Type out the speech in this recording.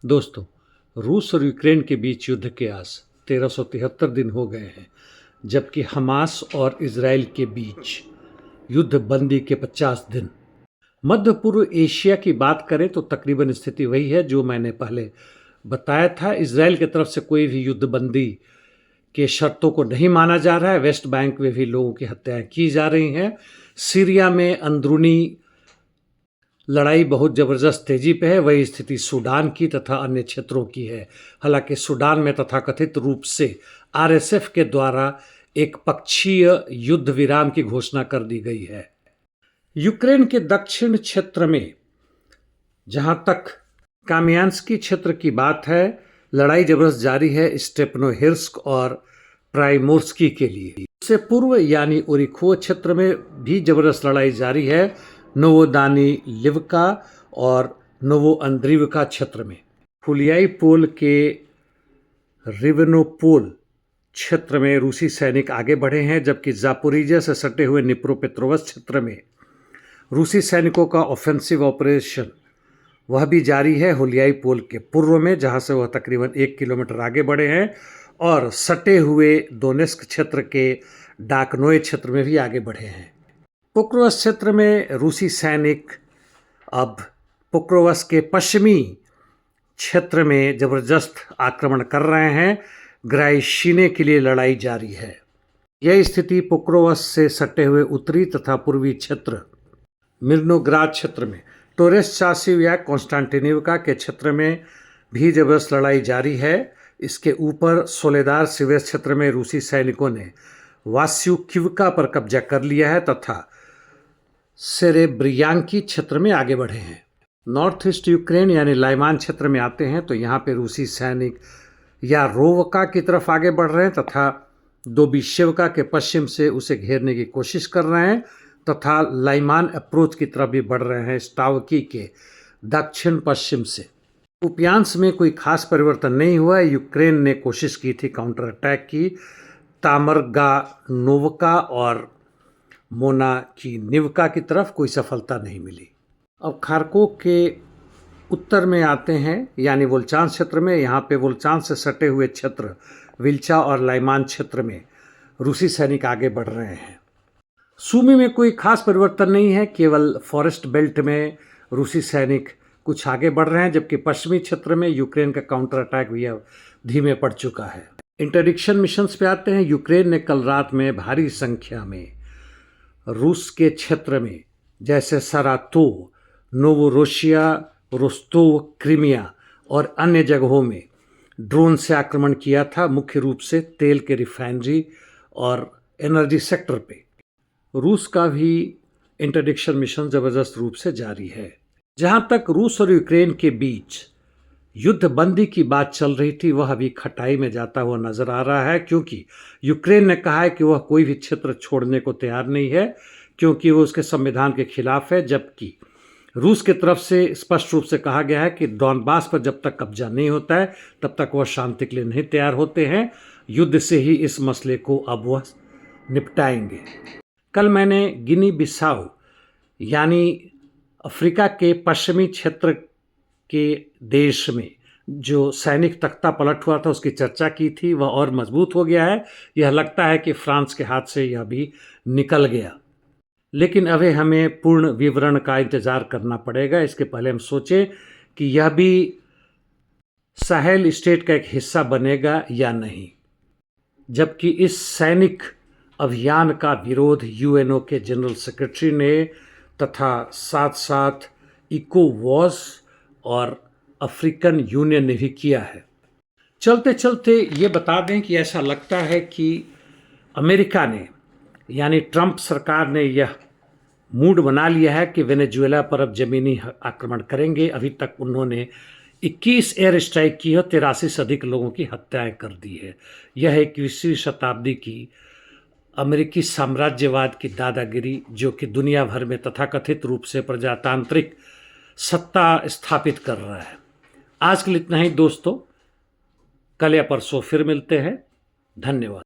दोस्तों, रूस और यूक्रेन के बीच युद्ध के आज 1373 दिन हो गए हैं, जबकि हमास और इजराइल के बीच युद्ध बंदी के 50 दिन। मध्य पूर्व एशिया की बात करें तो तकरीबन स्थिति वही है जो मैंने पहले बताया था। इजराइल की तरफ से कोई भी युद्ध बंदी के शर्तों को नहीं माना जा रहा है। वेस्ट बैंक में भी लोगों की हत्याएं की जा रही हैं। सीरिया में अंदरूनी लड़ाई बहुत ज़बरदस्त तेजी पे है। वही स्थिति सूडान की तथा अन्य क्षेत्रों की है। हालांकि सूडान में तथाकथित रूप से आरएसएफ के द्वारा एक पक्षीय युद्ध विराम की घोषणा कर दी गई है। यूक्रेन के दक्षिण क्षेत्र में जहां तक कामियांस्की क्षेत्र की बात है, लड़ाई जबरदस्त जारी है स्टेपनोहिर्स्क और प्राइमोर्स्की के लिए। इससे पूर्व यानी ओरिखो क्षेत्र में भी जबरदस्त लड़ाई जारी है, नोवोदानिलिवका और नोवोअंद्रिवका क्षेत्र में। फुलियाई पोल के रिवनोपोल क्षेत्र में रूसी सैनिक आगे बढ़े हैं, जबकि जापोरिजिया से सटे हुए निप्रोपेट्रोवस्क क्षेत्र में रूसी सैनिकों का ऑफेंसिव ऑपरेशन वह भी जारी है हुलियाई पोल के पूर्व में, जहां से वह तकरीबन 1 किलोमीटर आगे बढ़े हैं, और सटे हुए दोनेस्क क्षेत्र के डाकनोए क्षेत्र में भी आगे बढ़े हैं। पोक्रोवस्क क्षेत्र में रूसी सैनिक अब पोक्रोवस्क के पश्चिमी क्षेत्र में जबरदस्त आक्रमण कर रहे हैं। ग्राइशिने के लिए लड़ाई जारी है। यह स्थिति पोक्रोवस्क से सटे हुए उत्तरी तथा पूर्वी क्षेत्र मिर्नोग्राद क्षेत्र में, टोरेस चासिव या कॉन्स्टेंटिनिवका के क्षेत्र में भी जबरदस्त लड़ाई जारी है। इसके ऊपर सोलेदार सिवेस क्षेत्र में रूसी सैनिकों ने वास्युकिवका पर कब्जा कर लिया है तथा सेरेब्रियांकी क्षेत्र में आगे बढ़े हैं। नॉर्थ ईस्ट यूक्रेन यानी लाइमान क्षेत्र में आते हैं तो यहाँ पे रूसी सैनिक या रोवका की तरफ आगे बढ़ रहे हैं तथा दोबिशेवका के पश्चिम से उसे घेरने की कोशिश कर रहे हैं तथा लाइमान अप्रोच की तरफ भी बढ़ रहे हैं स्टावकी के दक्षिण पश्चिम से। उपियांश में कोई खास परिवर्तन नहीं हुआ है। यूक्रेन ने कोशिश की थी काउंटर अटैक की, तामरगानोवका और मोनाकिनिवका की तरफ कोई सफलता नहीं मिली। अब खार्कोव के उत्तर में आते हैं यानी वोल्चांस क्षेत्र में। यहाँ पे वोल्चांस से सटे हुए क्षेत्र विल्चा और लाइमान क्षेत्र में रूसी सैनिक आगे बढ़ रहे हैं। सूमी में कोई खास परिवर्तन नहीं है, केवल फॉरेस्ट बेल्ट में रूसी सैनिक कुछ आगे बढ़ रहे हैं, जबकि पश्चिमी क्षेत्र में यूक्रेन का काउंटर अटैक भी अब धीमे पड़ चुका है। इंटरडिक्शन मिशंस पे आते हैं। यूक्रेन ने कल रात में भारी संख्या में रूस के क्षेत्र में जैसे सरातोव, नोवोरोसिया, रोस्तोव, क्रीमिया और अन्य जगहों में ड्रोन से आक्रमण किया था, मुख्य रूप से तेल के रिफाइनरी और एनर्जी सेक्टर पे। रूस का भी इंटरडिक्शन मिशन जबरदस्त रूप से जारी है। जहां तक रूस और यूक्रेन के बीच युद्ध बंदी की बात चल रही थी, वह अभी खटाई में जाता हुआ नजर आ रहा है, क्योंकि यूक्रेन ने कहा है कि वह कोई भी क्षेत्र छोड़ने को तैयार नहीं है, क्योंकि वह उसके संविधान के खिलाफ है। जबकि रूस की तरफ से स्पष्ट रूप से कहा गया है कि डॉनबास पर जब तक कब्जा नहीं होता है तब तक वह शांति के लिए नहीं तैयार होते हैं। युद्ध से ही इस मसले को अब वह निपटाएंगे। कल मैंने गिनी बिसाऊ यानी अफ्रीका के पश्चिमी क्षेत्र के देश में जो सैनिक तख्ता पलट हुआ था उसकी चर्चा की थी। वह और मजबूत हो गया है। यह लगता है कि फ्रांस के हाथ से यह भी निकल गया, लेकिन अभी हमें पूर्ण विवरण का इंतज़ार करना पड़ेगा। इसके पहले हम सोचें कि यह भी साहेल स्टेट का एक हिस्सा बनेगा या नहीं। जबकि इस सैनिक अभियान का विरोध यूएनओ के जनरल सेक्रेटरी ने तथा साथ साथ इकोवॉस और अफ्रीकन यूनियन ने भी किया है। चलते चलते ये बता दें कि ऐसा लगता है कि अमेरिका ने यानी ट्रंप सरकार ने यह मूड बना लिया है कि वेनेजुएला पर अब ज़मीनी आक्रमण करेंगे। अभी तक उन्होंने 21 एयर स्ट्राइक की और 83 से अधिक लोगों की हत्याएं कर दी है। यह 21वीं शताब्दी की अमेरिकी साम्राज्यवाद की दादागिरी, जो कि दुनिया भर में तथाकथित रूप से प्रजातांत्रिक सत्ता स्थापित कर रहा है। आज के लिए इतना ही दोस्तों, कल या परसों फिर मिलते हैं। धन्यवाद।